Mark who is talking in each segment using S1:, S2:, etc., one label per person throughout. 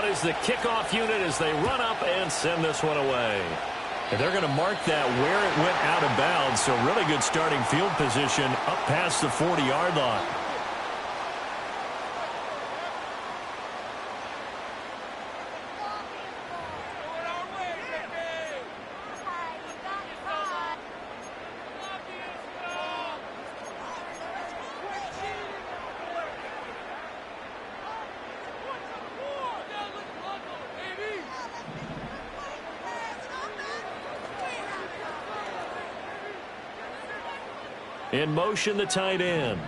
S1: out is the kickoff unit as they run up and send this one away. And they're going to mark that where it went out of bounds, so really good starting field position up past the 40-yard line. In motion, the tight end.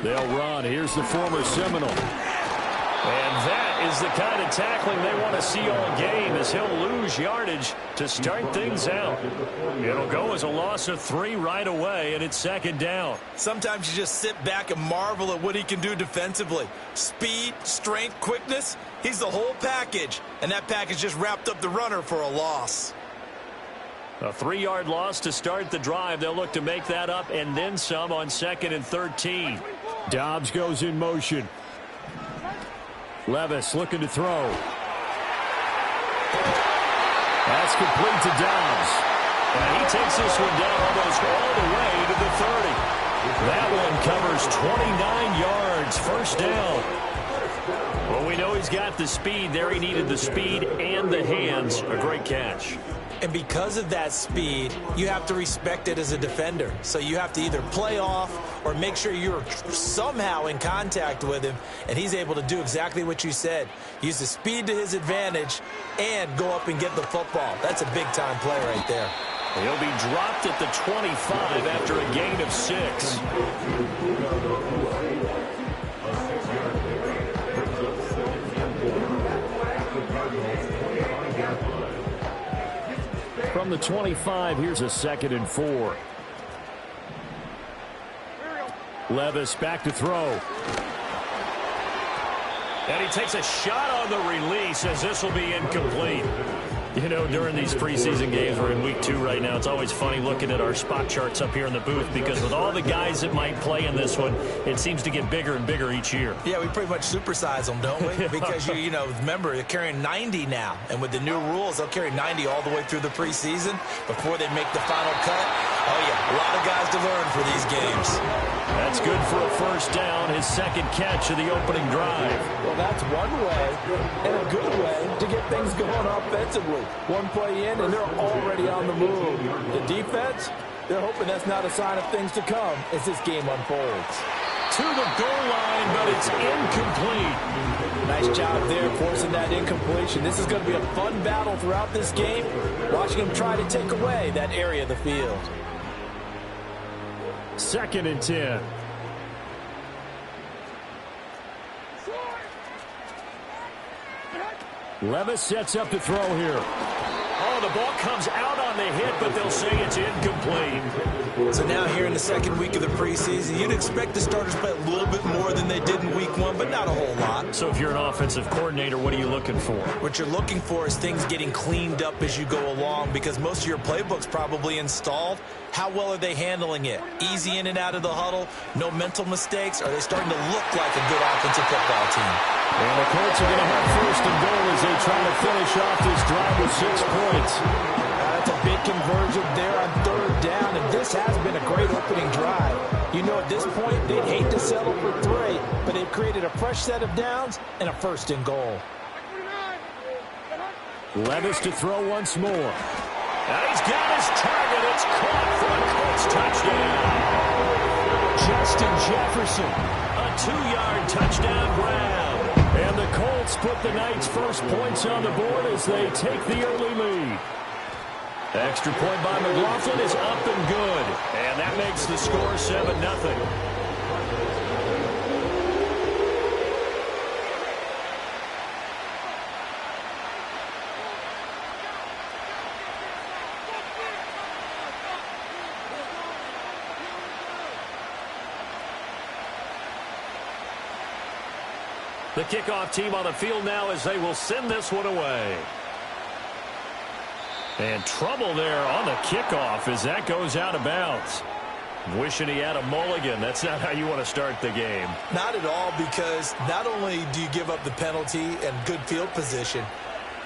S1: They'll run. Here's the former Seminole. And that is the kind of tackling they want to see all game, as he'll lose yardage to start things out. It'll go as a loss of 3 right away, and it's second down.
S2: Sometimes you just sit back and marvel at what he can do defensively. Speed, strength, quickness. He's the whole package, and that package just wrapped up the runner for a loss.
S1: A 3-yard loss to start the drive. They'll look to make that up and then some on 2nd and 13.
S3: Dobbs goes in motion. Levis looking to throw. That's complete to Dobbs.
S1: And he takes this one down almost all the way to the 30. That one covers 29 yards. First down. Well, we know he's got the speed there. He needed the speed and the hands. A great catch.
S2: And because of that speed, you have to respect it as a defender. So you have to either play off or make sure you're somehow in contact with him. And he's able to do exactly what you said. Use the speed to his advantage and go up and get the football. That's a big-time play right there.
S1: He'll be dropped at the 25 after a gain of 6.
S3: From the 25, here's a 2nd and 4. Levis back to throw.
S1: And he takes a shot on the release as this will be incomplete. You know, during these preseason games, we're in week 2 right now. It's always funny looking at our spot charts up here in the booth because with all the guys that might play in this one, it seems to get bigger and bigger each year.
S2: Yeah, we pretty much supersize them, don't we? Because, you know, remember, they're carrying 90 now. And with the new rules, they'll carry 90 all the way through the preseason before they make the final cut. Oh, yeah, a lot of guys to learn for these games.
S1: That's good for a first down, his 2nd catch of the opening drive.
S4: Well, that's one way, and a good way, to get things going offensively. One play in, and they're already on the move. The defense, they're hoping that's not a sign of things to come as this game unfolds.
S1: To the goal line, but it's incomplete.
S4: Nice job there forcing that incompletion. This is going to be a fun battle throughout this game, watching him try to take away that area of the field.
S3: 2nd and 10. Levis sets up to throw here.
S1: Oh, the ball comes out on the hit, but they'll say it's incomplete.
S2: So now here in the 2nd week of the preseason, you'd expect the starters to play a little bit more than they did in week 1, but not a whole lot.
S1: So if you're an offensive coordinator, what are you looking for?
S2: What you're looking for is things getting cleaned up as you go along because most of your playbook's probably installed. How well are they handling it? Easy in and out of the huddle, no mental mistakes? Are they starting to look like a good offensive football team?
S3: And the Colts are going to have 1st and goal as they try to finish off this drive with 6 points.
S4: That's a big conversion there on 3rd down, and this has been a great opening drive. You know, at this point, they'd hate to settle for 3, but they've created a fresh set of downs and a 1st and goal.
S3: Levis to throw once more.
S1: And he's got his target. It's caught for a Colts touchdown. Justin Jefferson, a 2-yard touchdown grab. And the Colts put the night's first points on the board as they take the early lead. Extra point by McLaughlin is up and good. And that makes the score 7-0. The kickoff team on the field now as they will send this one away. And trouble there on the kickoff as that goes out of bounds.
S3: Wishing he had a mulligan. That's not how you want to start the game.
S2: Not at all, because not only do you give up the penalty and good field position,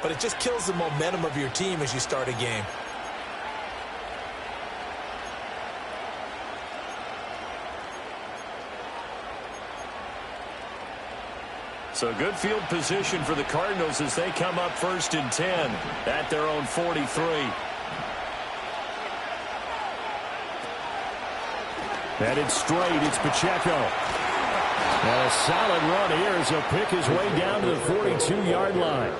S2: but it just kills the momentum of your team as you start a game.
S3: So good field position for the Cardinals as they come up 1st and 10 at their own 43. Headed straight, it's Pacheco. And a solid run here as he'll pick his way down to the 42-yard line.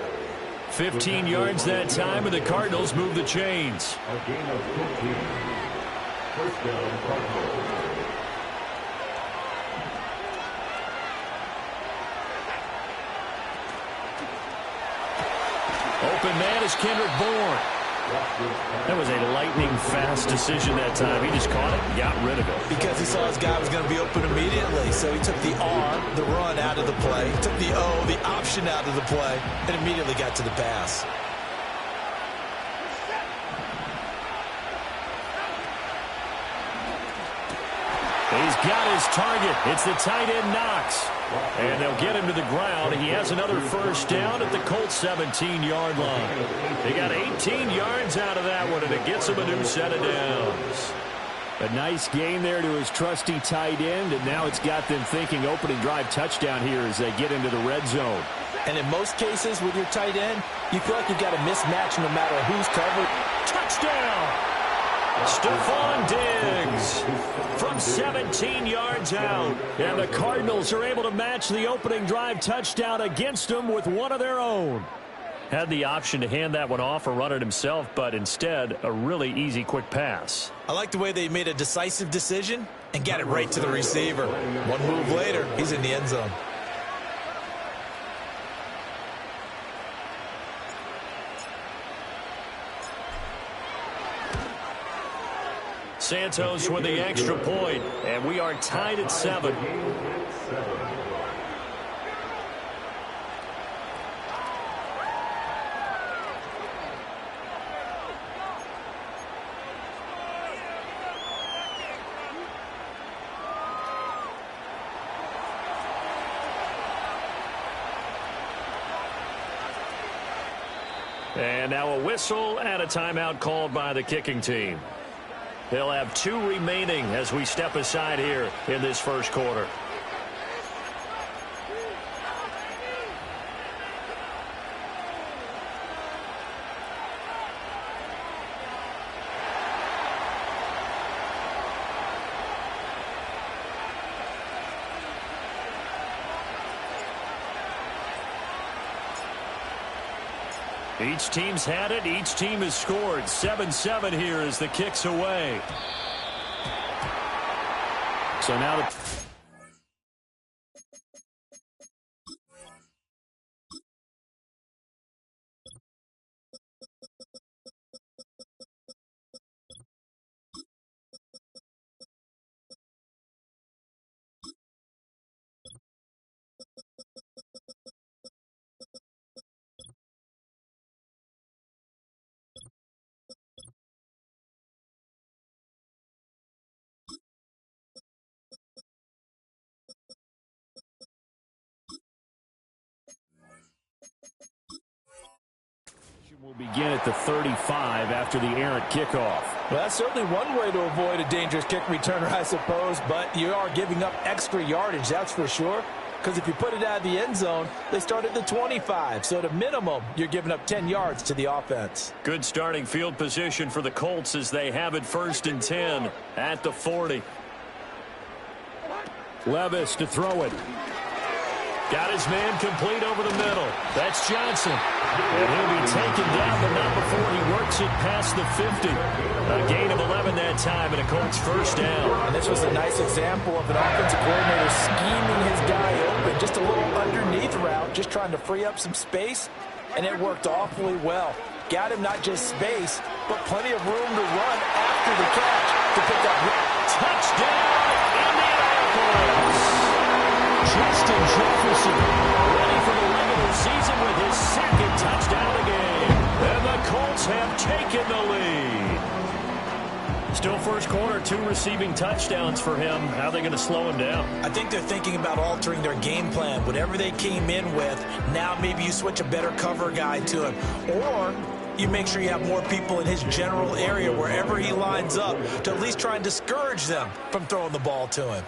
S3: 15 yards that time, and the Cardinals move the chains.
S5: A gain of 15. First down, Cardinals.
S3: Open man is Kendrick Bourne. That was a lightning-fast decision that time. He just caught it and got rid of it.
S2: Because he saw his guy was going to be open immediately. So he took the R, the run, out of the play. He took the O, the option, out of the play, and immediately got to the pass.
S3: He's got his target. It's the tight end Knox. And they'll get him to the ground. He has another first down at the Colts 17-yard line. They got 18 yards out of that one, and it gets him a new set of downs. A nice gain there to his trusty tight end, and now it's got them thinking opening drive touchdown here as they get into the red zone.
S2: And in most cases with your tight end, you feel like you've got a mismatch no matter who's covered.
S3: Touchdown! Stephon Diggs from 17 yards out. And the Cardinals are able to match the opening drive touchdown against them with one of their own. Had the option to hand that one off or run it himself, but instead a really easy quick pass.
S2: I like the way they made a decisive decision and got it right to the receiver. One move later, he's in the end zone.
S3: Santos with the extra point, and we are tied at 7. And now a whistle and a timeout called by the kicking team. They'll have 2 remaining as we step aside here in this first quarter. Each team's had it. Each team has scored. 7-7 here as the kick's away. So now the... will begin at the 35 after the errant kickoff.
S4: Well, that's certainly one way to avoid a dangerous kick returner, I suppose, but you are giving up extra yardage, that's for sure. Because if you put it out of the end zone, they start at the 25. So at a minimum, you're giving up 10 yards to the offense.
S3: Good starting field position for the Colts as they have it 1st and 10 at the 40. Levis to throw it. Got his man complete over the middle. That's Johnson. And he'll be taken down, but not before he works it past the 50. A gain of 11 that time, and a Colts first down.
S4: And this was a nice example of an offensive coordinator scheming his guy open. Just a little underneath route, just trying to free up some space, and it worked awfully well. Got him not just space, but plenty of room to run after the catch to pick up.
S3: Touchdown, Indianapolis! Justin Jefferson ready for the regular season with his 2nd touchdown of the game. And the Colts have taken the lead. Still first quarter, 2 receiving touchdowns for him. How are they going to slow him down?
S2: I think they're thinking about altering their game plan. Whatever they came in with, now maybe you switch a better cover guy to him. Or you make sure you have more people in his general area wherever he lines up to at least try and discourage them from throwing the ball to him.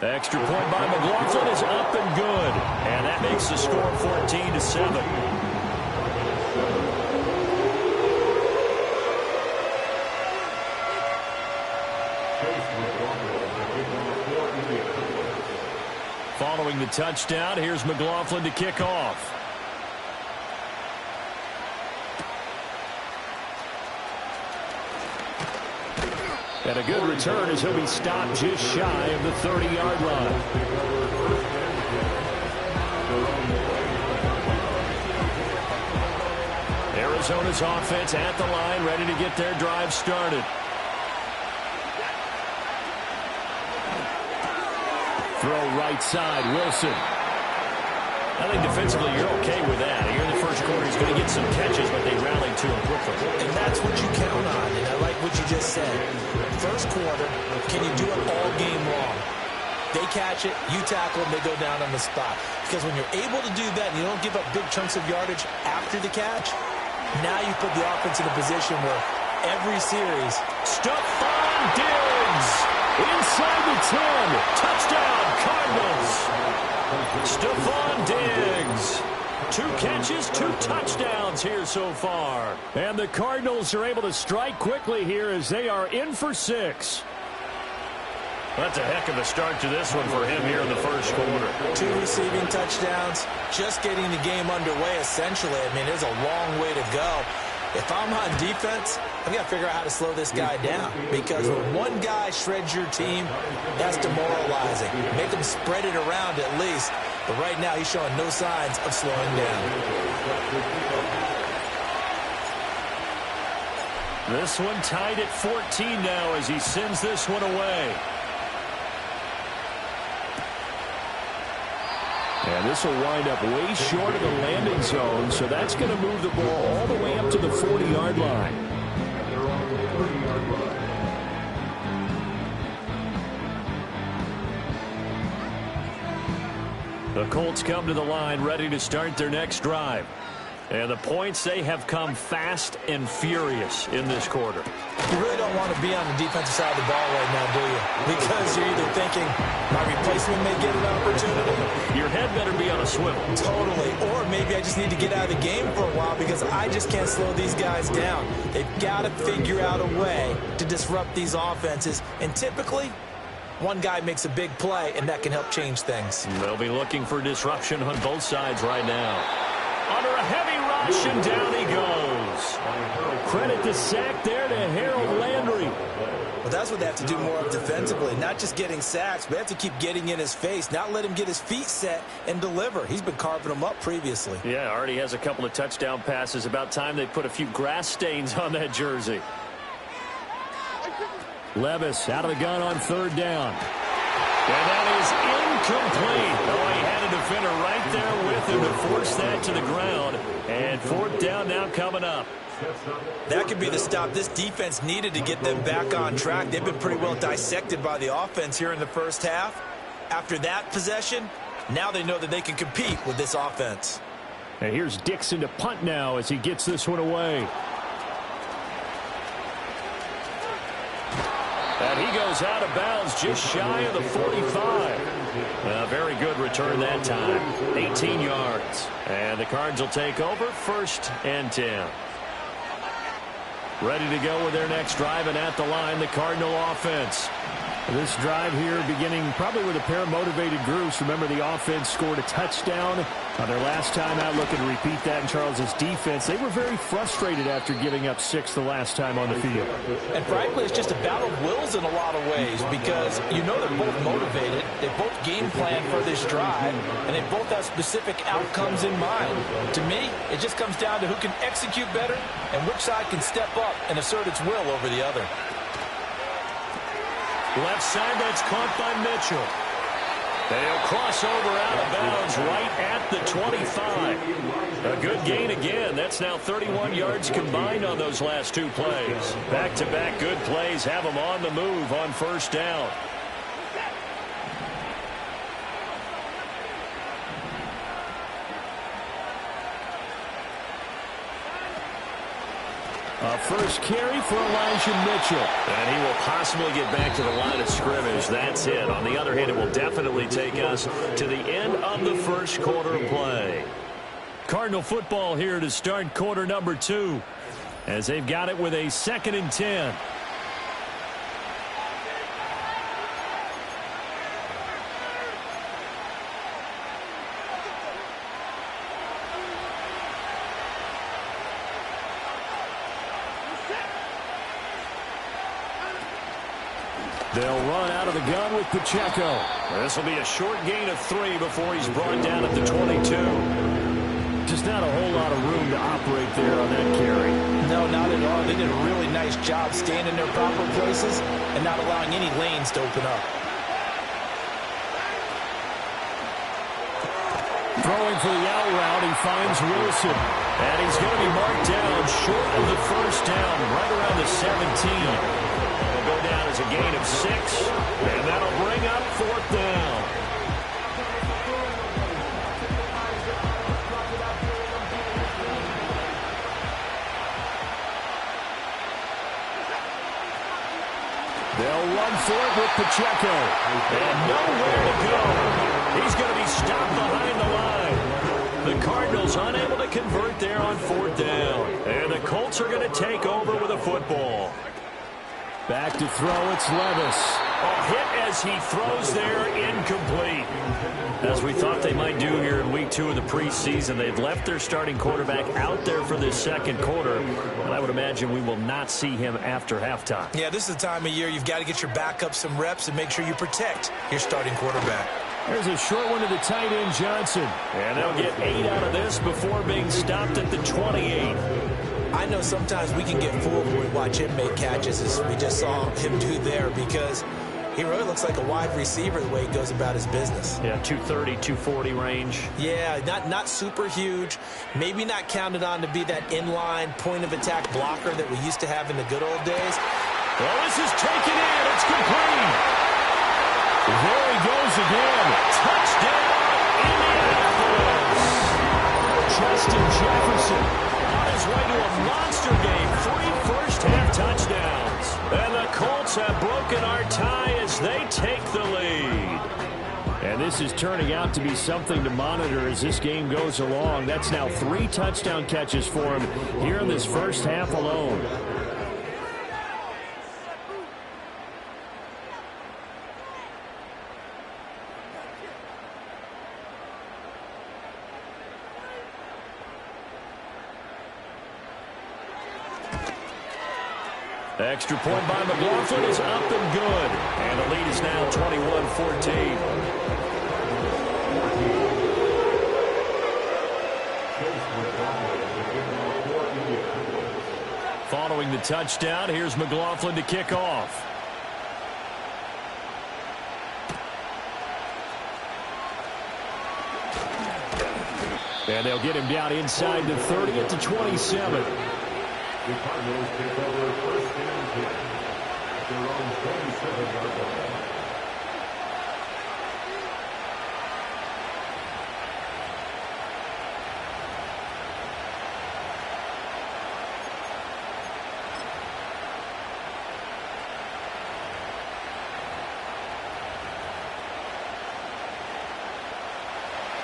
S3: Extra point by McLaughlin is up and good. And that makes the score 14-7. Following the touchdown, here's McLaughlin to kick off. And a good return as he'll be stopped just shy of the 30-yard line. Arizona's offense at the line, ready to get their drive started. Throw right side, Wilson. I think defensively you're okay with that. Here in the first quarter, he's going to get some catches, but they rallied to him quickly.
S2: And that's what you count on, and I like what you just said. First quarter, can you do it all game long? They catch it, you tackle them, they go down on the spot. Because when you're able to do that and you don't give up big chunks of yardage after the catch, now you put the offense in a position where every series,
S3: Stephon Diggs inside the 10. Touchdown, Cardinals. Stephon Diggs. 2 catches, 2 touchdowns here so far. And the Cardinals are able to strike quickly here as they are in for 6. That's a heck of a start to this one for him here in the first quarter.
S2: 2 receiving touchdowns, just getting the game underway essentially. I mean, there's a long way to go. If I'm on defense, I've got to figure out how to slow this guy down. Because when one guy shreds your team, that's demoralizing. Make him spread it around at least. But right now, he's showing no signs of slowing down.
S3: This one tied at 14 now as he sends this one away. And this will wind up way short of the landing zone, so that's going to move the ball all the way up to the 40-yard line. The Colts come to the line ready to start their next drive. And the points, they have come fast and furious in this quarter.
S2: You really don't want to be on the defensive side of the ball right now, do you? Because you're either thinking, my replacement may get an opportunity.
S3: Your head better be on a swivel.
S2: Totally. Or maybe I just need to get out of the game for a while because I just can't slow these guys down. They've got to figure out a way to disrupt these offenses. And typically, one guy makes a big play, and that can help change things.
S3: They'll be looking for disruption on both sides right now. Under a heavy rush, and down he goes. Credit the sack there to Harold Landry.
S2: Well, that's what they have to do more of defensively. Not just getting sacks, but they have to keep getting in his face, not let him get his feet set and deliver. He's been carving them up previously.
S3: Yeah, already has a couple of touchdown passes. About time they put a few grass stains on that jersey. Levis out of the gun on 3rd down. And that is incomplete. Oh, he had a defender right there with him to force that to the ground. And 4th down now coming up.
S2: That could be the stop this defense needed to get them back on track. They've been pretty well dissected by the offense here in the first half. After that possession, now they know that they can compete with this offense.
S3: And here's Dixon to punt now as he gets this one away. And he goes out of bounds just shy of the 45. A very good return that time. 18 yards. And the Cards will take over 1st and 10. Ready to go with their next drive, and at the line, the Cardinal offense. This drive here beginning probably with a pair of motivated groups. Remember, the offense scored a touchdown on their last time out. Looking to repeat that in Charles's defense. They were very frustrated after giving up 6 the last time on the field.
S2: And frankly, it's just a battle of wills in a lot of ways because you know they're both motivated. They both game plan for this drive, and they both have specific outcomes in mind. To me, it just comes down to who can execute better and which side can step up and assert its will over the other.
S3: Left side, that's caught by Mitchell. They'll cross over out of bounds right at the 25. A good gain again. That's now 31 yards combined on those last two plays. Back-to-back good plays have them on the move on first down. A first carry for Elijah Mitchell. And he will possibly get back to the line of scrimmage. That's it. On the other hand, it will definitely take us to the end of the first quarter play. Cardinal football here to start quarter number 2 as they've got it with a 2nd and 10. They'll run out of the gun with Pacheco. This will be a short gain of 3 before he's brought down at the 22. Just not a whole lot of room to operate there on that carry.
S2: No, not at all. They did a really nice job staying in their proper places and not allowing any lanes to open up.
S3: Throwing for the out route, he finds Wilson. And he's going to be marked down short of the first down, right around the 17. Go down as a gain of 6, and that'll bring up 4th down. They'll run for it with Pacheco. And nowhere to go. He's going to be stopped behind the line. The Cardinals unable to convert there on 4th down. And the Colts are going to take over with a football. Back to throw, it's Levis. A hit as he throws there, incomplete. As we thought they might do here in week 2 of the preseason, they've left their starting quarterback out there for this second quarter. And I would imagine we will not see him after halftime.
S2: Yeah, this is the time of year you've got to get your backup some reps and make sure you protect your starting quarterback.
S3: There's a short one to the tight end, Johnson. And they'll get 8 out of this before being stopped at the 28.
S2: I know sometimes we can get fooled when we watch him make catches, as we just saw him do there, because he really looks like a wide receiver the way he goes about his business.
S3: Yeah, 230, 240 range.
S2: Yeah, not super huge. Maybe not counted on to be that inline point-of-attack blocker that we used to have in the good old days.
S3: Well, this is taken in. It's complete. There he goes again. Touchdown, Indianapolis. Justin Jefferson on his way to a monster game. 3 first-half touchdowns. And the Colts have broken our tie as they take the lead. And this is turning out to be something to monitor as this game goes along. That's now 3 touchdown catches for him here in this first half alone. Extra point by McLaughlin is up and good. And the lead is now 21-14. Following the touchdown, here's McLaughlin to kick off. And they'll get him down inside the 30 at the 27.
S5: The Cardinals take over first and 10 at their own 27-yard line.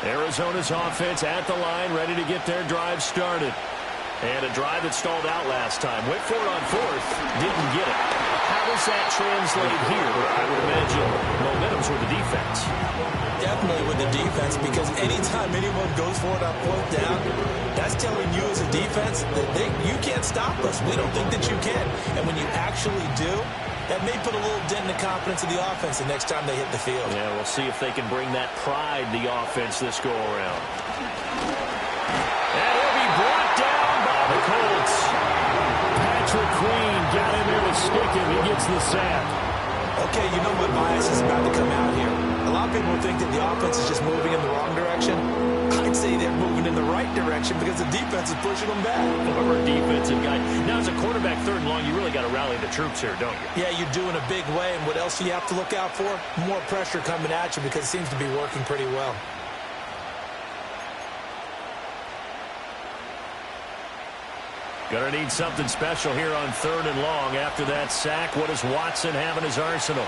S3: Arizona's offense at the line, ready to get their drive started. And a drive that stalled out last time. Went for it on 4th, didn't get it. How does that translate here? I would imagine momentum's with the defense.
S2: Definitely with the defense, because anytime anyone goes for it on 4th down, that's telling you as a defense that you can't stop us. We don't think that you can. And when you actually do, that may put a little dent in the confidence of the offense the next time they hit the field.
S3: Yeah, we'll see if they can bring that pride, the offense, this go-around. And he'll be brought down by the Colts. Patrick Queen got in there to stick him. He gets the sack.
S2: Okay, you know what bias is about to come out here. A lot of people think that the offense is just moving in the wrong direction. I would say they're moving in the right direction because the defense is pushing them back.
S3: Former defensive guy. Now, as a quarterback, 3rd and long, you really got to rally the troops here, don't you?
S2: Yeah, you do in a big way. And what else do you have to look out for? More pressure coming at you because it seems to be working pretty well.
S3: Gonna need something special here on 3rd and long. After that sack, what does Watson have in his arsenal?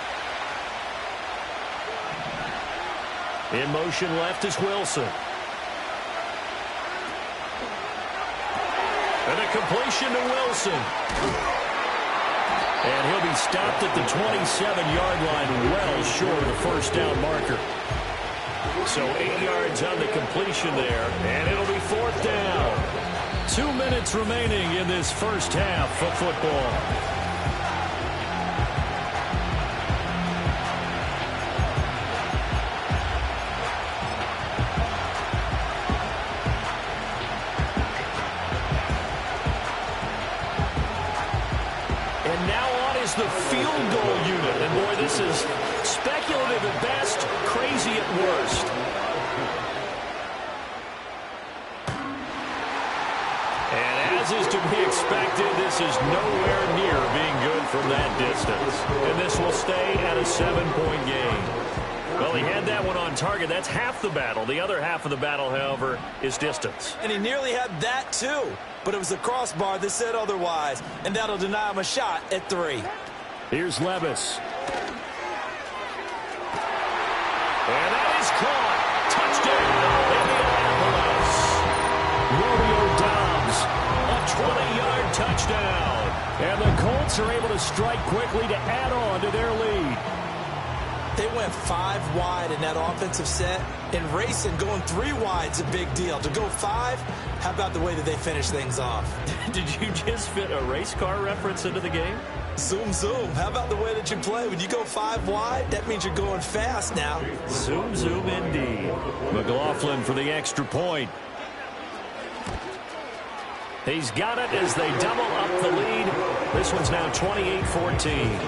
S3: In motion left is Wilson. And a completion to Wilson. And he'll be stopped at the 27-yard line, well short of the 1st down marker. So 8 yards on the completion there, and it'll be 4th down. 2 minutes remaining in this first half of football. And now on is the field goal unit. And boy, this is speculative at best, crazy at worst. As is to be expected, this is nowhere near being good from that distance. And this will stay at a 7-point game. Well, he had that one on target. That's half the battle. The other half of the battle, however, is distance.
S2: And he nearly had that, too. But it was the crossbar that said otherwise. And that'll deny him a shot at 3.
S3: Here's Levis. And that is caught. Touchdown, Indianapolis. Romeo Dobbs. A 20-yard touchdown. And the Colts are able to strike quickly to add on to their lead.
S2: They went 5 wide in that offensive set. And racing going 3 wide's a big deal. To go 5, how about the way that they finish things off?
S3: Did you just fit a race car reference into the game?
S2: Zoom, zoom. How about the way that you play? When you go 5 wide, that means you're going fast now.
S3: Zoom, zoom indeed. McLaughlin for the extra point. He's got it as they double up the lead. This one's now 28-14.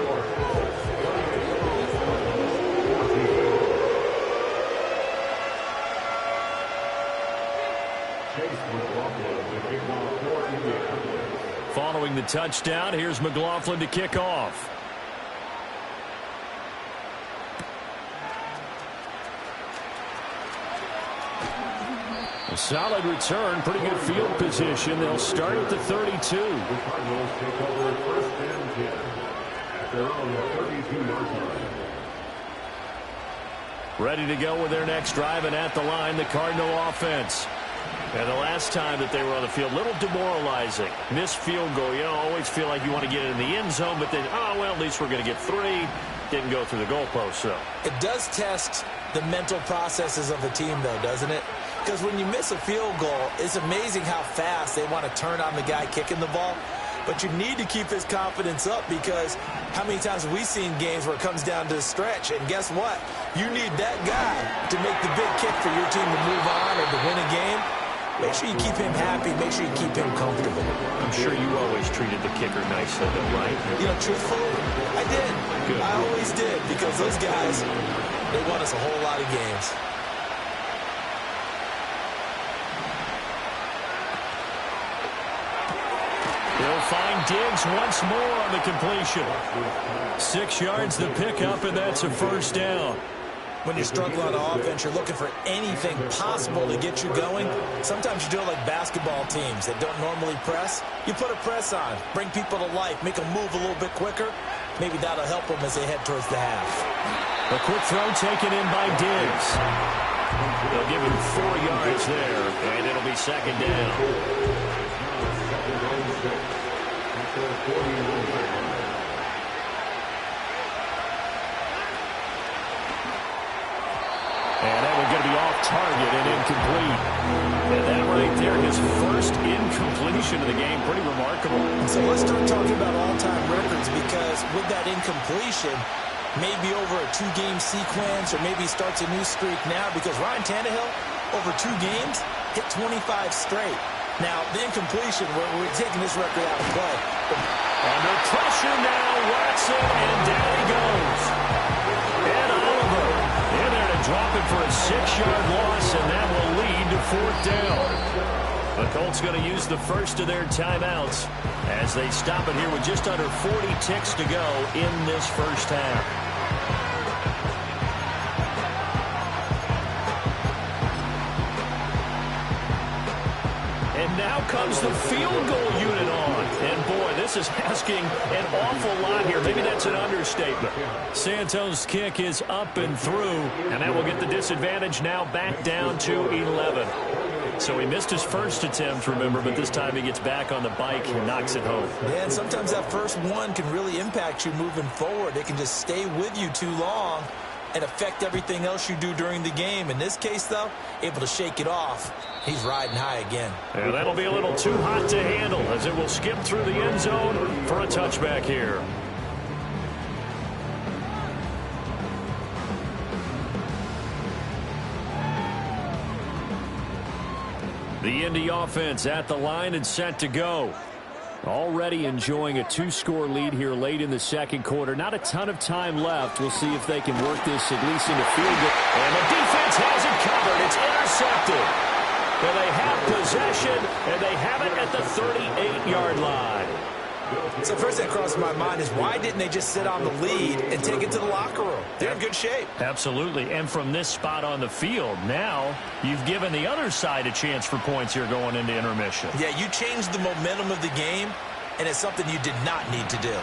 S3: Following the touchdown, here's McLaughlin to kick off. A solid return, pretty good field position. They'll start at the 32.
S5: The Cardinals take over 1st and 10 at their own 32-yard line.
S3: Ready to go with their next drive, and at the line, the Cardinal offense. And the last time that they were on the field, a little demoralizing. Missed field goal. You know, always feel like you want to get it in the end zone, but then, oh, well, at least we're going to get 3. Didn't go through the goalpost, so.
S2: It does test the mental processes of the team, though, doesn't it? Because when you miss a field goal, it's amazing how fast they want to turn on the guy kicking the ball. But you need to keep his confidence up, because how many times have we seen games where it comes down to the stretch? And guess what? You need that guy to make the big kick for your team to move on or to win a game. Make sure you keep him happy. Make sure you keep him comfortable.
S3: I'm sure you always treated the kicker nicely, though, right?
S2: You know, truthfully, I did.
S3: Good.
S2: I always did, because those guys, they won us a whole lot of games.
S3: They'll find Diggs once more on the completion. 6 yards the pickup, and that's a 1st down.
S2: When you struggle on offense, you're looking for anything possible to get you going. Sometimes you do it like basketball teams that don't normally press. You put a press on, bring people to life, make them move a little bit quicker. Maybe that'll help them as they head towards the half.
S3: A quick throw taken in by Diggs. They'll give him 4 yards there, and it'll be 2nd down. And that one's going to be off target and incomplete. And that right there, his first incompletion of the game, pretty remarkable.
S2: So let's start talking about all-time records, because with that incompletion, maybe over a 2-game sequence, or maybe starts a new streak now, because Ryan Tannehill, over 2 games, hit 25 straight. Now, the incompletion, we're taking this record out of play.
S3: Under pressure now, Watson, and down he goes. And Oliver in there to drop it for a 6-yard loss, and that will lead to 4th down. The Colts going to use the first of their timeouts as they stop it here with just under 40 ticks to go in this first half. And now comes the field goal unit on. And, boy, this is asking an awful lot here. Maybe that's an understatement. Santos' kick is up and through, and that will get the disadvantage now back down to 11. So he missed his first attempt, remember, but this time he gets back on the bike and knocks it home.
S2: Yeah, and sometimes that first one can really impact you moving forward. It can just stay with you too long and affect everything else you do during the game. In this case, though, able to shake it off. He's riding high again.
S3: And that'll be a little too hot to handle as it will skip through the end zone for a touchback here. The Indy offense at the line and set to go. Already enjoying a 2-score lead here late in the second quarter. Not a ton of time left. We'll see if they can work this at least into field goal. And the defense has it covered. It's intercepted. And they have possession, and they have it at the 38-yard line.
S2: So first thing that crossed my mind is why didn't they just sit on the lead and take it to the locker room? They're in good shape.
S3: Absolutely. And from this spot on the field, now you've given the other side a chance for points here going into intermission.
S2: Yeah, you changed the momentum of the game, and it's something you did not need to do.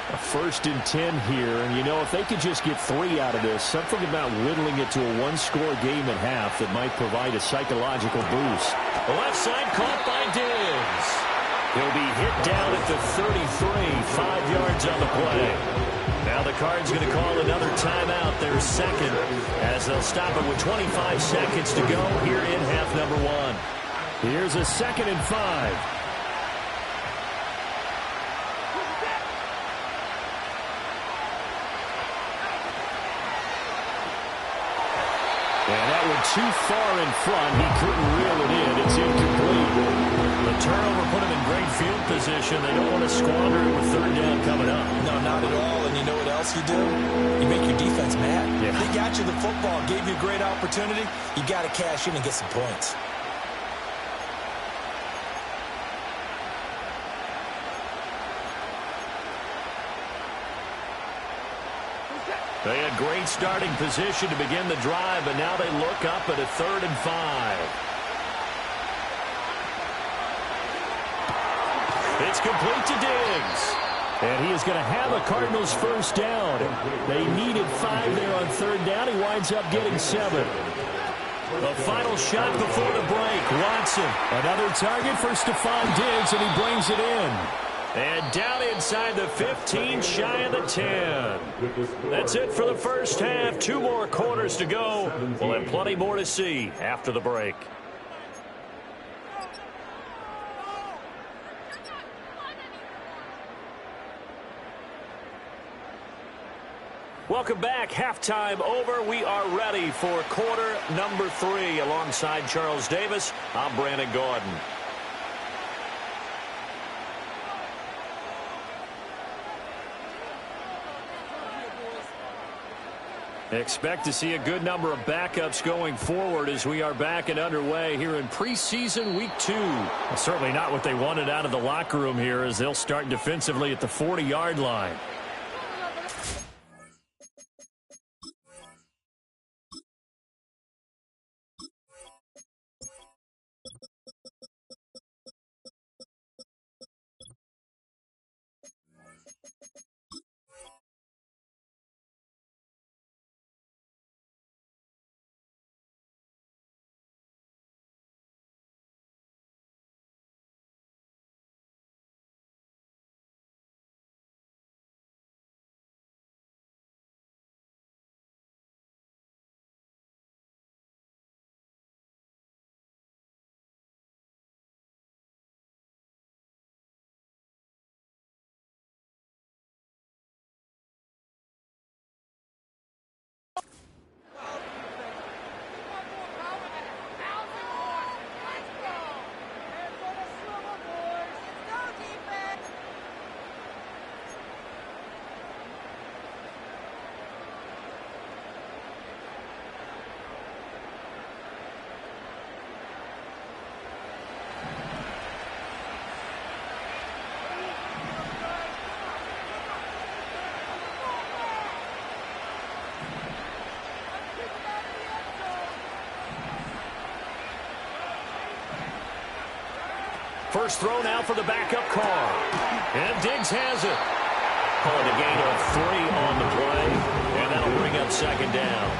S3: A 1st and 10 here, and you know, if they could just get 3 out of this, something about whittling it to a 1-score game at half that might provide a psychological boost. The left side caught by Diggs. He'll be hit down at the 33, 5 yards on the play. Now the Cards going to call another timeout, their second, as they'll stop it with 25 seconds to go here in half number 1. Here's a 2nd and 5. And that one too far in front. He couldn't reel it in. It's incomplete. The turnover put him in great field position. They don't want to squander it with 3rd down coming up.
S2: No, not at all. And you know what else you do? You make your defense mad.
S3: Yeah.
S2: They got you the football, gave you a great opportunity. You got to cash in and get some points.
S3: They had great starting position to begin the drive, but now they look up at a 3rd and 5. It's complete to Diggs. And he is going to have a Cardinals 1st down. They needed 5 there on 3rd down. He winds up getting 7. The final shot before the break. Watson, another target for Stephon Diggs, and he brings it in. And down inside the 15, shy of the 10. That's it for the first half. 2 more quarters to go. We'll have plenty more to see after the break. Welcome back. Halftime over. We are ready for quarter number 3. Alongside Charles Davis, I'm Brandon Gordon. Expect to see a good number of backups going forward as we are back and underway here in preseason week 2. Well, certainly not what they wanted out of the locker room here as they'll start defensively at the 40-yard line. First throw now for the backup car. And Diggs has it. Calling a gain of 3 on the play. And that'll bring up second down.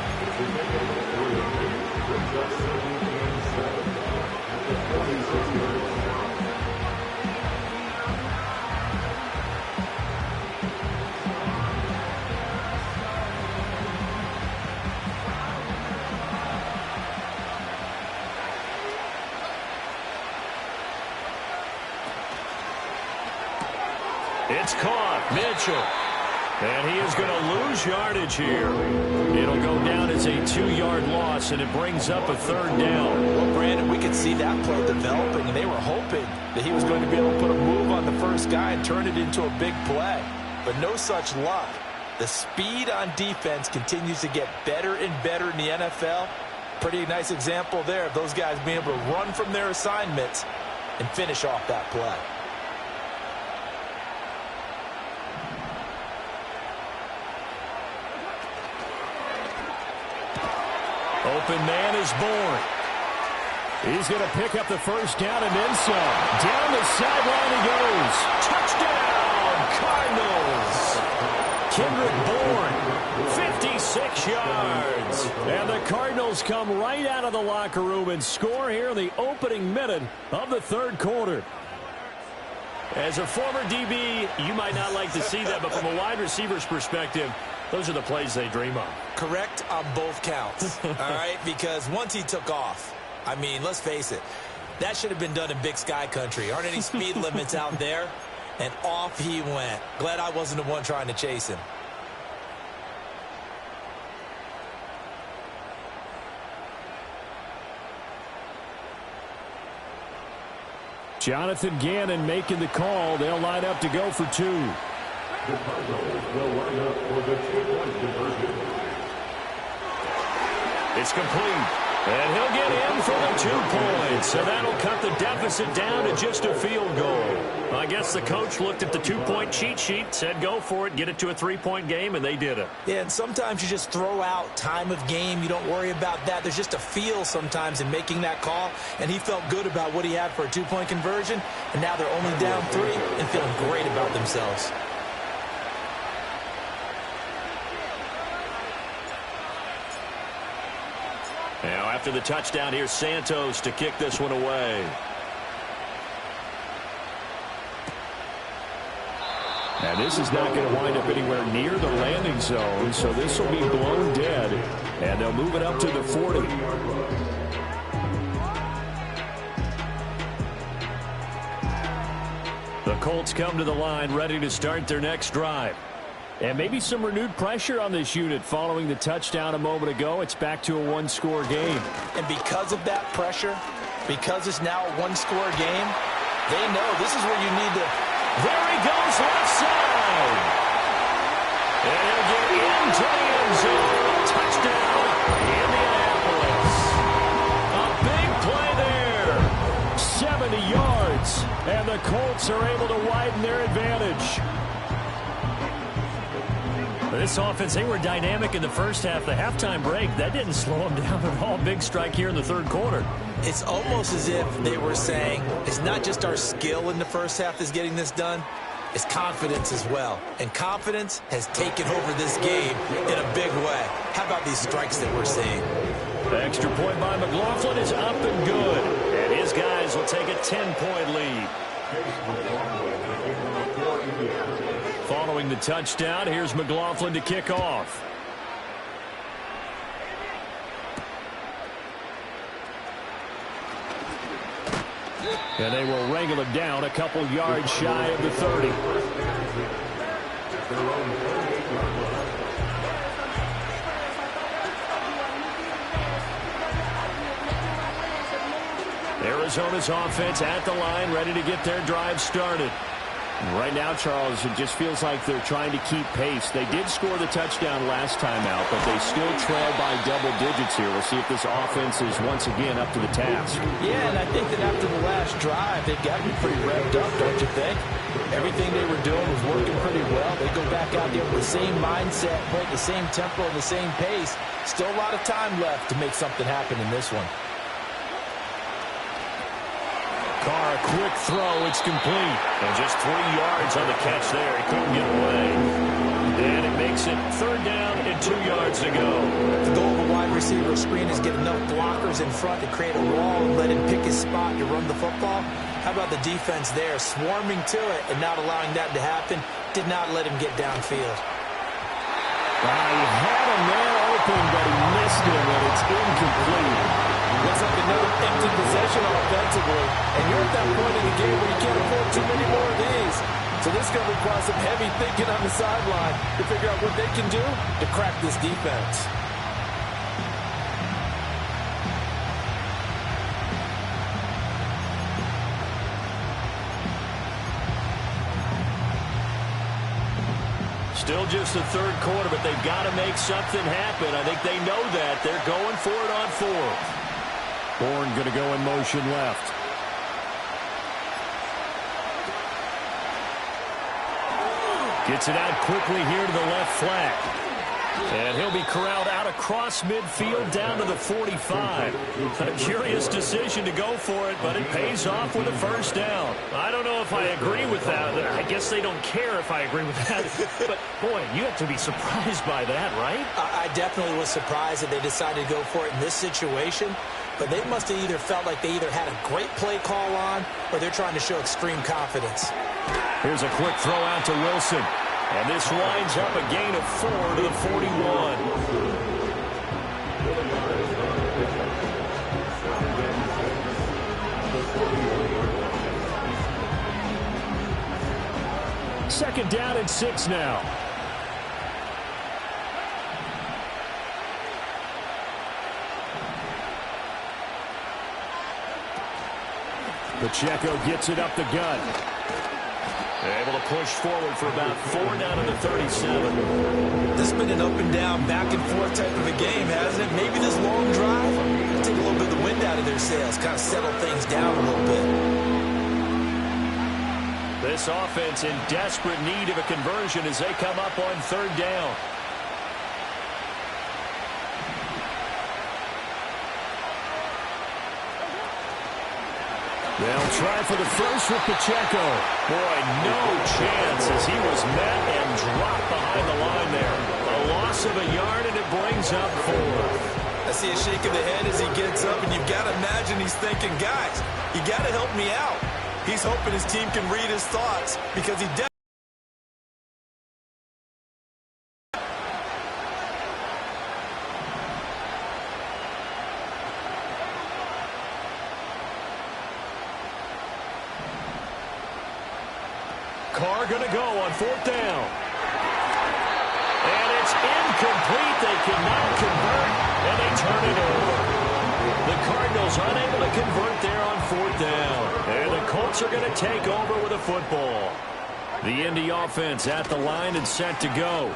S3: It's caught. Mitchell. And he is going to lose yardage here. It'll go down as a 2-yard loss, and it brings up a third down.
S2: Well, Brandon, we could see that play developing, and they were hoping that he was going to be able to put a move on the first guy and turn it into a big play. But no such luck. The speed on defense continues to get better and better in the NFL. Pretty nice example there of those guys being able to run from their assignments and finish off that play.
S3: Open man is born. He's going to pick up the first down and then some. Down the sideline he goes. Touchdown, Cardinals. Kendrick Bourne, 56 yards. And the Cardinals come right out of the locker room and score here in the opening minute of the third quarter. As a former DB, you might not like to see that, but from a wide receiver's perspective, those are the plays they dream of.
S2: Correct on both counts, all right? Because once he took off, I mean, let's face it, that should have been done in Big Sky Country. Aren't any speed limits out there? And off he went. Glad I wasn't the one trying to chase him.
S3: Jonathan Gannon making the call. They'll line up to go for 2.
S5: The Cardinals will line up for the 2-point conversion.
S3: It's complete. And he'll get in for the 2 points. So that'll cut the deficit down to just a field goal. I guess the coach looked at the 2-point cheat sheet, said go for it, get it to a 3-point game, and they did it.
S2: Yeah, and sometimes you just throw out time of game. You don't worry about that. There's just a feel sometimes in making that call, and he felt good about what he had for a 2-point conversion, and now they're only down 3 and feeling great about themselves.
S3: Now, after the touchdown, here's Santos to kick this one away. And this is not going to wind up anywhere near the landing zone, so this will be blown dead, and they'll move it up to the 40. The Colts come to the line ready to start their next drive. And maybe some renewed pressure on this unit following the touchdown a moment ago. It's back to a 1-score game.
S2: And because of that pressure, because it's now a 1-score game, they know this is where you need to.
S3: There he goes, left side. And he'll get into the end zone. Touchdown, Indianapolis. A big play there. 70 yards. And the Colts are able to widen their advantage. This offense, they were dynamic in the first half. The halftime break, that didn't slow them down at all. Big strike here in the third quarter.
S2: It's almost as if they were saying, it's not just our skill in the first half that's getting this done, it's confidence as well. And confidence has taken over this game in a big way. How about these strikes that we're seeing?
S3: The extra point by McLaughlin is up and good. And his guys will take a 10-point lead. Following the touchdown, here's McLaughlin to kick off. And they will wrangle it down a couple yards shy of the 30. Arizona's offense at the line, ready to get their drive started. Right now, Charles, it just feels like they're trying to keep pace. They did score the touchdown last time out, but they still trail by double digits here. We'll see if this offense is once again up to the task.
S2: Yeah, and I think that after the last drive, they've got to be pretty revved up, don't you think? Everything they were doing was working pretty well. They go back out there with the same mindset, playing the same tempo and the same pace. Still a lot of time left to make something happen in this one.
S3: Carr, a quick throw. It's complete. And just 3 yards on the catch there. He couldn't get away. And it makes it 3rd down and 2 yards to go.
S2: The goal of a wide receiver screen is get enough blockers in front to create a wall and let him pick his spot to run the football. How about the defense there, swarming to it and not allowing that to happen? Did not let him get downfield.
S3: He had him there open, but he missed him, and it's incomplete.
S4: Looks like another empty possession offensively, and you're at that point in the game where you can't afford too many more of these. So this is going to require some heavy thinking on the sideline to figure out what they can do to crack this defense.
S3: Still just the 3rd quarter, but they've got to make something happen. I think they know that. They're going for it on 4th. Bourne going to go in motion left. Gets it out quickly here to the left flat. And he'll be corralled out across midfield down to the 45. A curious decision to go for it, but it pays off with a 1st down. I don't know if I agree with that. I guess they don't care if I agree with that. But, boy, you have to be surprised by that, right?
S2: I definitely was surprised that they decided to go for it in this situation. But they must have either felt like they either had a great play call on or they're trying to show extreme confidence.
S3: Here's a quick throw out to Wilson. And this winds up a gain of 4 to the 41. Second down and 6 now. Pacheco gets it up the gut. Able to push forward for about 4 down to the 37.
S2: This has been an up and down, back and forth type of a game, hasn't it? Maybe this long drive will take a little bit of the wind out of their sails, kind of settle things down a little bit.
S3: This offense in desperate need of a conversion as they come up on 3rd down. They'll try for the first with Pacheco. Boy, no chance as he was met and dropped behind the line there. A loss of a yard, and it brings up 4.
S2: I see a shake of the head as he gets up, and you've got to imagine he's thinking, guys, you got to help me out. He's hoping his team can read his thoughts because he definitely.
S3: Carr going to go on 4th down. And it's incomplete. They cannot convert, and they turn it over. The Cardinals unable to convert there on 4th down. And the Colts are going to take over with a football. The Indy offense at the line and set to go.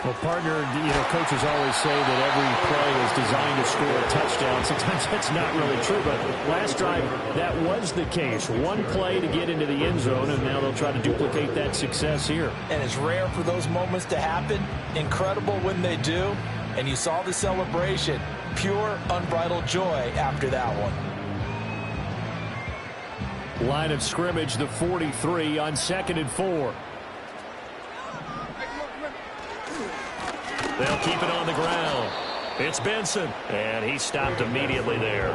S3: Well, partner, coaches always say that every play is designed to score a touchdown. Sometimes that's not really true, but last drive, that was the case. One play to get into the end zone, and now they'll try to duplicate that success here.
S2: And it's rare for those moments to happen. Incredible when they do. And you saw the celebration. Pure, unbridled joy after that one.
S3: Line of scrimmage, the 43 on 2nd and 4. They'll keep it on the ground. It's Benson, and he stopped immediately there.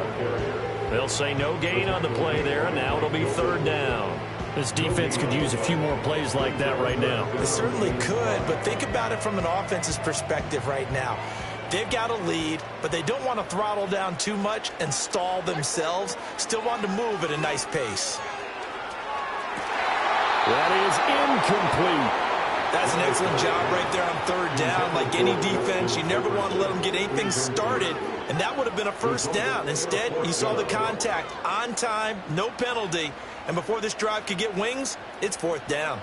S3: They'll say no gain on the play there, and now it'll be 3rd down. This defense could use a few more plays like that right now.
S2: They certainly could, but think about it from an offense's perspective right now. They've got a lead, but they don't want to throttle down too much and stall themselves. Still want to move at a nice pace.
S3: That is incomplete.
S2: That's an excellent job right there on 3rd down. Like any defense, you never want to let them get anything started, and that would have been a 1st down. Instead, you saw the contact on time, no penalty, and before this drive could get wings, it's 4th down.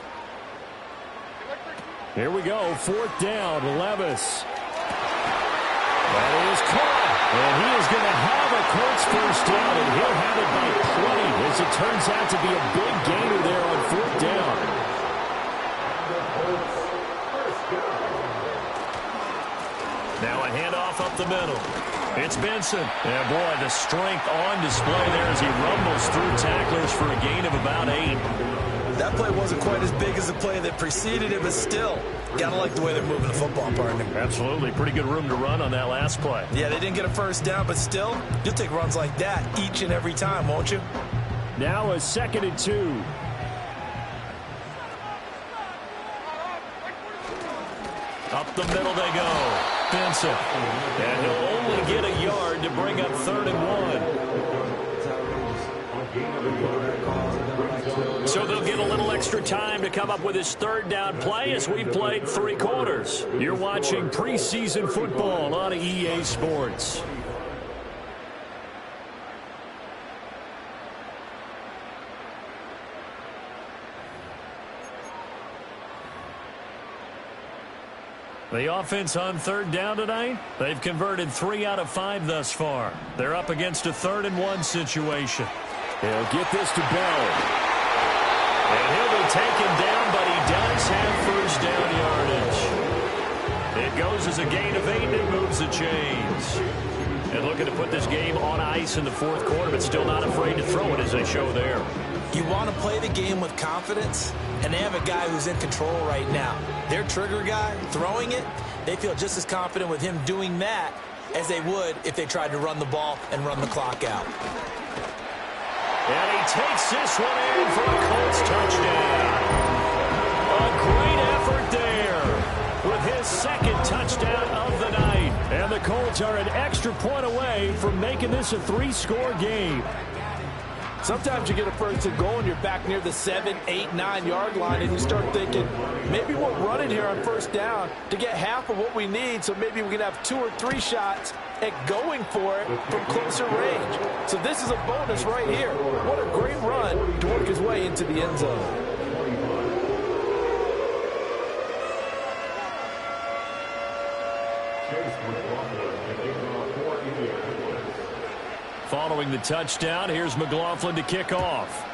S3: Here we go, 4th down, Levis. That is caught, and he is going to have a Colts 1st down, and he'll have it by 20, as it turns out to be a big gainer there on 4th down. Now a handoff up the middle. It's Benson. And, boy, the strength on display there as he rumbles through tacklers for a gain of about 8.
S2: That play wasn't quite as big as the play that preceded it, but still, got to like the way they're moving the football, partner.
S3: Absolutely. Pretty good room to run on that last play.
S2: Yeah, they didn't get a first down, but still, you'll take runs like that each and every time, won't you?
S3: Now a 2nd and 2. Up the middle they go. Benson. And he'll only get a yard to bring up 3rd and 1. So they'll get a little extra time to come up with his 3rd down play as we've played 3 quarters. You're watching preseason football on EA Sports. The offense on 3rd down tonight, they've converted 3 out of 5 thus far. They're up against a 3rd and 1 situation.
S1: They'll get this to Bell.
S3: And he'll be taken down, but he does have first down yardage. It goes as a gain of 8, and it moves the chains. And looking to put this game on ice in the 4th quarter, but still not afraid to throw it as they show there.
S2: You want to play the game with confidence, and they have a guy who's in control right now. Their trigger guy, throwing it, they feel just as confident with him doing that as they would if they tried to run the ball and run the clock out.
S3: And he takes this one in for a Colts touchdown. A great effort there with his 2nd touchdown of the night. And the Colts are an extra point away from making this a 3-score game.
S4: Sometimes you get a first and goal and you're back near the 7, 8, 9-yard line, and you start thinking, maybe we'll run it here on first down to get half of what we need, so maybe we can have 2 or 3 shots at going for it from closer range. So this is a bonus right here. What a great run to work his way into the end zone.
S3: Following the touchdown, here's McLaughlin to kick off.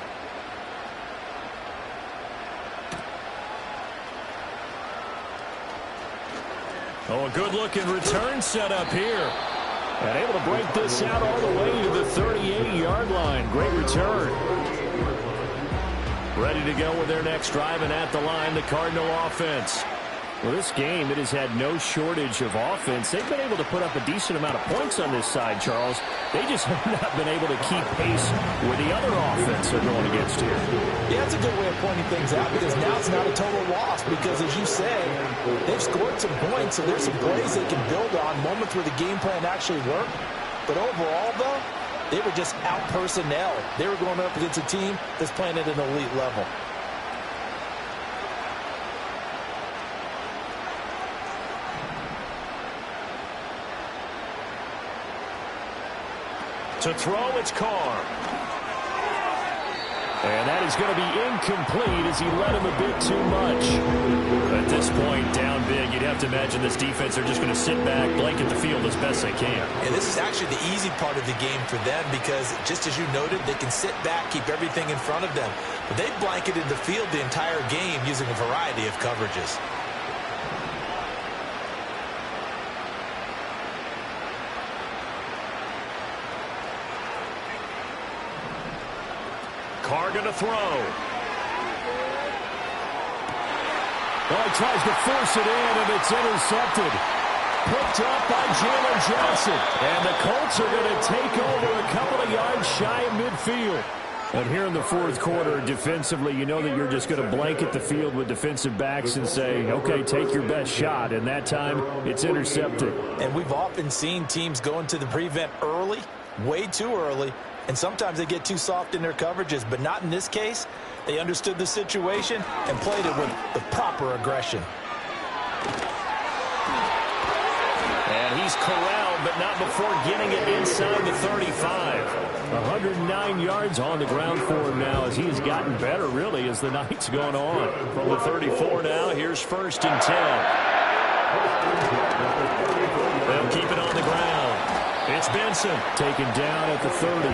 S3: Oh, a good-looking return set up here. And able to break this out all the way to the 38-yard line. Great return. Ready to go with their next drive, and at the line, the Cardinal offense. Well, this game, it has had no shortage of offense. They've been able to put up a decent amount of points on this side, Charles. They just have not been able to keep pace with the other offense they're going against here.
S2: Yeah, that's a good way of pointing things out, because now it's not a total loss, because as you say, they've scored some points, so there's some plays they can build on, moments where the game plan actually worked. But overall, though, they were just out personnel. They were going up against a team that's playing at an elite level.
S3: To throw, it's Carr. And that is going to be incomplete as he led him a bit too much. At this point, down big, you'd have to imagine this defense are just going to sit back, blanket the field as best they can.
S2: And this is actually the easy part of the game for them, because just as you noted, they can sit back, keep everything in front of them. But they've blanketed the field the entire game using a variety of coverages.
S3: Carr going to throw. Well, he tries to force it in, and it's intercepted. Picked up by Jalen Johnson. And the Colts are going to take over a couple of yards shy of midfield. And here in the 4th quarter, defensively, you know that you're just going to blanket the field with defensive backs and say, okay, take your best shot. And that time, it's intercepted.
S2: And we've often seen teams go into the prevent early, way too early, and sometimes they get too soft in their coverages, but not in this case. They understood the situation and played it with the proper aggression.
S3: And he's corralled, but not before getting it inside the 35. 109 yards on the ground for him now as he's gotten better, really, as the night's gone on. From the 34 now, here's 1st and 10. They'll keep it on the ground. It's Benson taken down at the 30.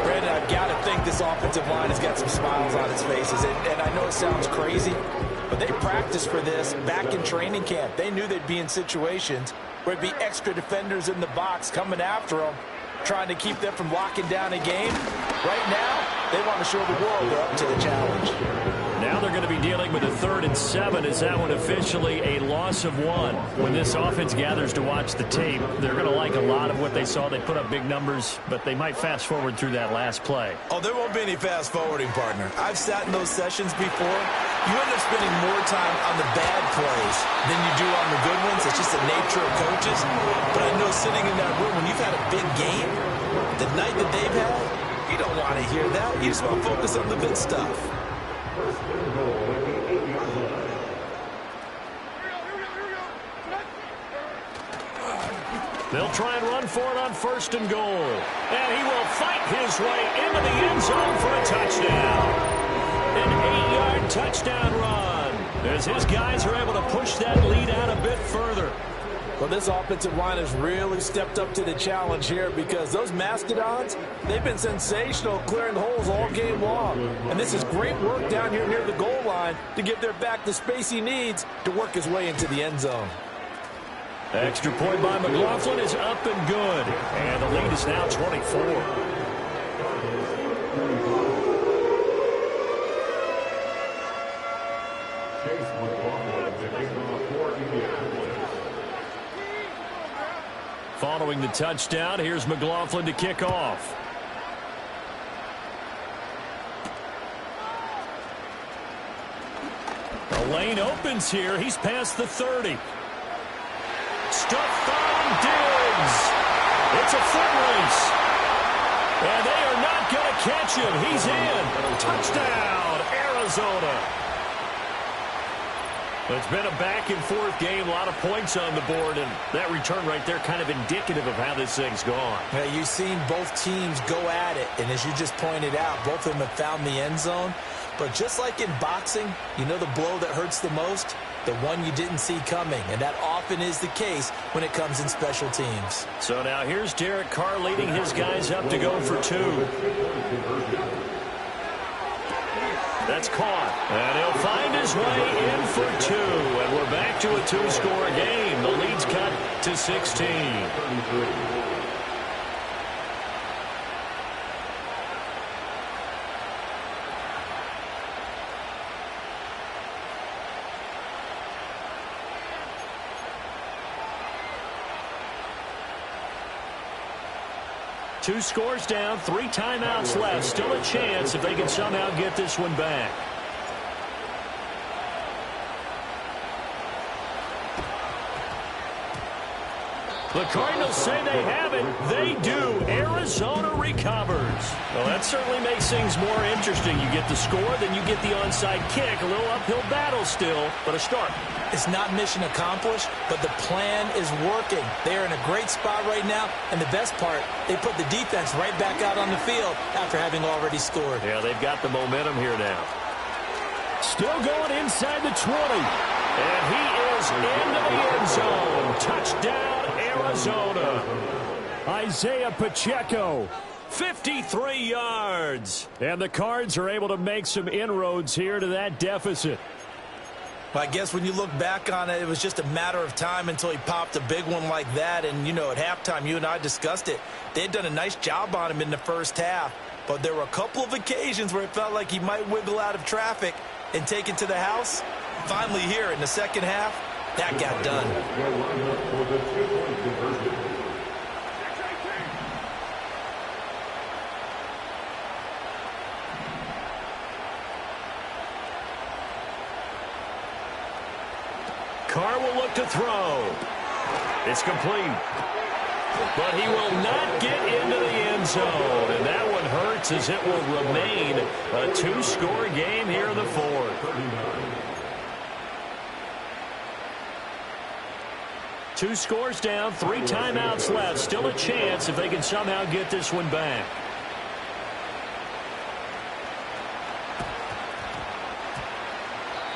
S2: Brandon, I've got to think this offensive line has got some smiles on its faces. And I know it sounds crazy, But they practiced for this back in training camp. They knew they'd be in situations where it'd be extra defenders in the box coming after them, trying to keep them from locking down a game. Right now, they want to show the world they're up to the challenge.
S3: Now they're going to be dealing with a 3rd and 7. Is that one officially a loss of 1? When this offense gathers to watch the tape, they're going to like a lot of what they saw. They put up big numbers, but they might fast forward through that last play.
S2: Oh, there won't be any fast forwarding, partner. I've sat in those sessions before. You end up spending more time on the bad plays than you do on the good ones. It's just the nature of coaches. But I know sitting in that room, when you've had a big game, the night that they've had, you don't want to hear that. You just want to focus on the good stuff.
S3: They'll try and run for it on 1st and goal. And he will fight his way into the end zone for a touchdown. An 8-yard touchdown run, as his guys are able to push that lead out a bit further.
S4: Well, this offensive line has really stepped up to the challenge here because those Mastodons, they've been sensational clearing holes all game long. And this is great work down here near the goal line to give their back the space he needs to work his way into the end zone.
S3: Extra point by McLaughlin is up and good. And the lead is now 24. Following the touchdown, here's McLaughlin to kick off. The lane opens here. He's past the 30. Stuffed on Diggs. It's a foot race. And they are not going to catch him. He's in. Touchdown, Arizona. It's been a back-and-forth game, a lot of points on the board, and that return right there kind of indicative of how this thing's gone.
S2: Yeah, you've seen both teams go at it, and as you just pointed out, both of them have found the end zone. But just like in boxing, you know the blow that hurts the most? The one you didn't see coming, and that often is the case when it comes in special teams.
S3: So now here's Derek Carr leading his guys up to go for 2. That's caught. And he'll find his way in for 2. And we're back to a 2-score game. The lead's cut to 16. Two scores down, 3 timeouts left. Still a chance if they can somehow get this one back. The Cardinals say they have it. They do. Arizona recovers. Well, that certainly makes things more interesting. You get the score, then you get the onside kick. A little uphill battle still, but a start.
S2: It's not mission accomplished, but the plan is working. They are in a great spot right now, and the best part, they put the defense right back out on the field after having already scored.
S3: Yeah, they've got the momentum here now. Still going inside the 20. And he is into the end zone. Touchdown, Arizona. Isaiah Pacheco, 53 yards. And the Cards are able to make some inroads here to that deficit.
S2: Well, I guess when you look back on it, it was just a matter of time until he popped a big one like that. And, you know, at halftime, you and I discussed it. They had done a nice job on him in the first half. But there were a couple of occasions where it felt like he might wiggle out of traffic and take it to the house. Finally here in the second half, that got done.
S3: Carr will look to throw. It's complete. But he will not get into the end zone. And that one hurts as it will remain a 2-score game here in the fourth. 2 scores down, 3 timeouts left. Still a chance if they can somehow get this one back.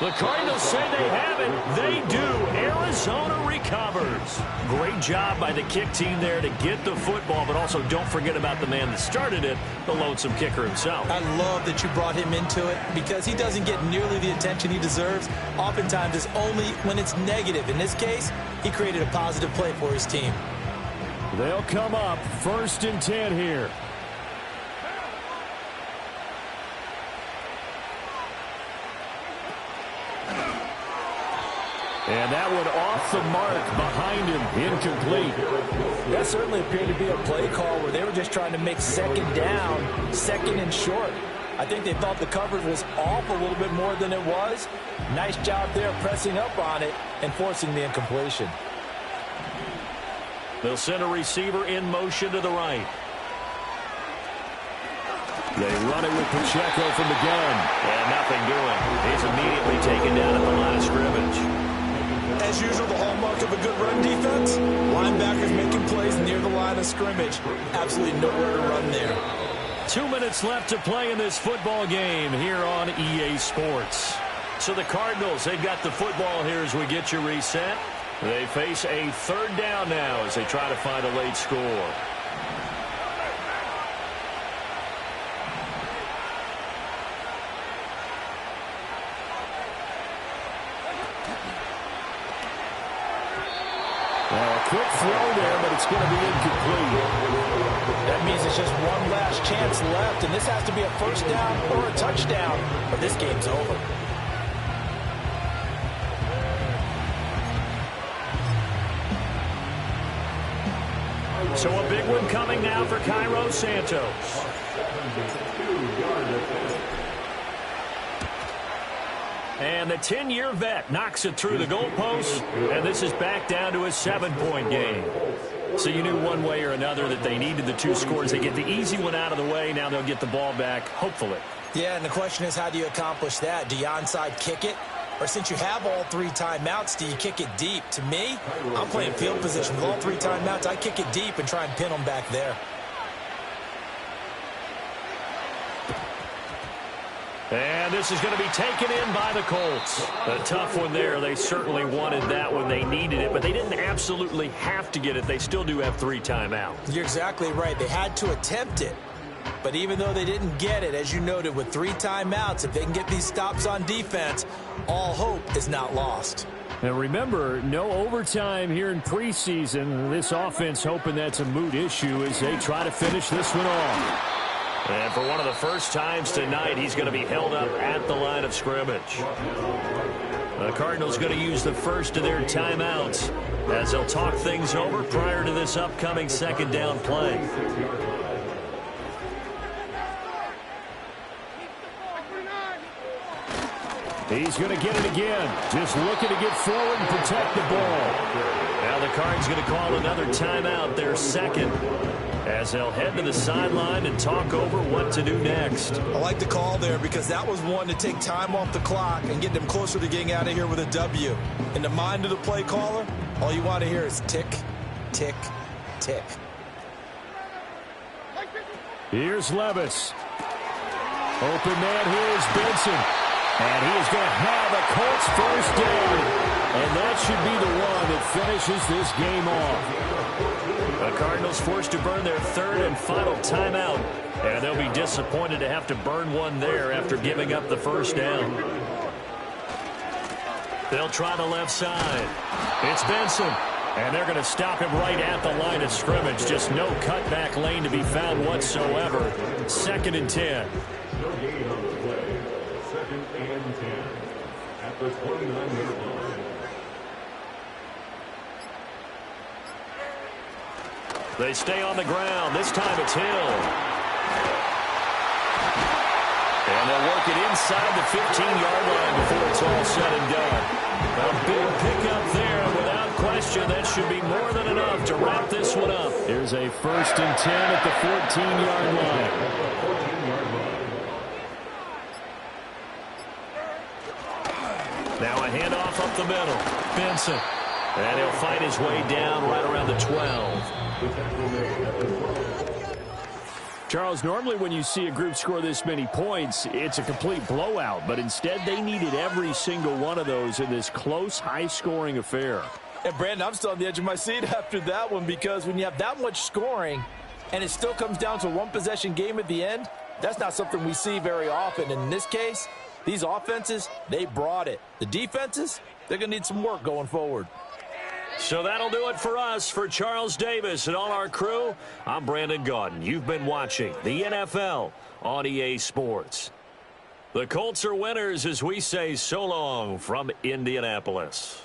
S3: The Cardinals say they have it. They do. Arizona recovers. Great job by the kick team there to get the football, but also don't forget about the man that started it, the lonesome kicker himself.
S2: I love that you brought him into it because he doesn't get nearly the attention he deserves. Oftentimes it's only when it's negative. In this case, he created a positive play for his team.
S3: They'll come up 1st and 10 here. And that one off the mark behind him, incomplete.
S4: That certainly appeared to be a play call where they were just trying to make second down, 2nd and short. I think they thought the coverage was off a little bit more than it was. Nice job there pressing up on it and forcing the incompletion.
S3: They'll send a receiver in motion to the right. They run it with Pacheco from the gun. And nothing doing. He's immediately taken down at the line of scrimmage.
S2: As usual, the hallmark of a good run defense, linebackers making plays near the line of scrimmage. Absolutely nowhere to run there.
S3: 2 minutes left to play in this football game here on EA Sports. So the Cardinals, they've got the football here as we get you reset. They face a 3rd down now as they try to find a late score. Quick throw there, but it's going to be incomplete.
S4: That means it's just one last chance left, and this has to be a 1st down or a touchdown, or this game's over.
S3: So a big one coming now for Cairo Santos. And the 10-year vet knocks it through the goalpost, and this is back down to a 7-point game. So you knew one way or another that they needed the 2 scores. They get the easy one out of the way. Now they'll get the ball back, hopefully.
S2: Yeah, and the question is, how do you accomplish that? Do you onside kick it? Or since you have all 3 timeouts, do you kick it deep? To me, I'm playing field position. With all 3 timeouts, I kick it deep and try and pin them back there.
S3: And this is going to be taken in by the Colts. A tough one there. They certainly wanted that when they needed it, but they didn't absolutely have to get it. They still do have 3 timeouts.
S2: You're exactly right. They had to attempt it. But even though they didn't get it, as you noted, with 3 timeouts, if they can get these stops on defense, all hope is not lost.
S3: And remember, no overtime here in preseason. This offense hoping that's a moot issue as they try to finish this one off. And for one of the first times tonight, he's going to be held up at the line of scrimmage. The Cardinals going to use the first of their timeouts as they'll talk things over prior to this upcoming 2nd down play. He's going to get it again. Just looking to get forward and protect the ball. Now the Cards going to call another timeout, their 2nd. As they'll head to the sideline and talk over what to do next.
S2: I like the call there because that was one to take time off the clock and get them closer to getting out of here with a W. In the mind of the play caller, all you want to hear is tick, tick, tick.
S3: Here's Levis. Open man here is Benson. And he is going to have a Colts 1st down. And that should be the one that finishes this game off. The Cardinals forced to burn their 3rd and final timeout. And they'll be disappointed to have to burn one there after giving up the 1st down. They'll try the left side. It's Benson. And they're going to stop him right at the line of scrimmage. Just no cutback lane to be found whatsoever. 2nd and 10.
S5: No gain on the play. 2nd and 10 at the 29-yard line.
S3: They stay on the ground. This time it's Hill. And they'll work it inside the 15-yard line before it's all said and done. A big pickup there. Without question, that should be more than enough to wrap this one up. Here's a 1st and 10 at the 14-yard line. Now a handoff up the middle. Benson. And he'll fight his way down right around the 12. Charles, normally when you see a group score this many points, it's a complete blowout. But instead, they needed every single one of those in this close, high-scoring affair.
S4: And, Brandon, I'm still on the edge of my seat after that one, because when you have that much scoring and it still comes down to a one-possession game at the end, that's not something we see very often. And in this case, these offenses, they brought it. The defenses, they're going to need some work going forward.
S3: So that'll do it for us. For Charles Davis and all our crew, I'm Brandon Gaudin. You've been watching the NFL on EA Sports. The Colts are winners as we say so long from Indianapolis.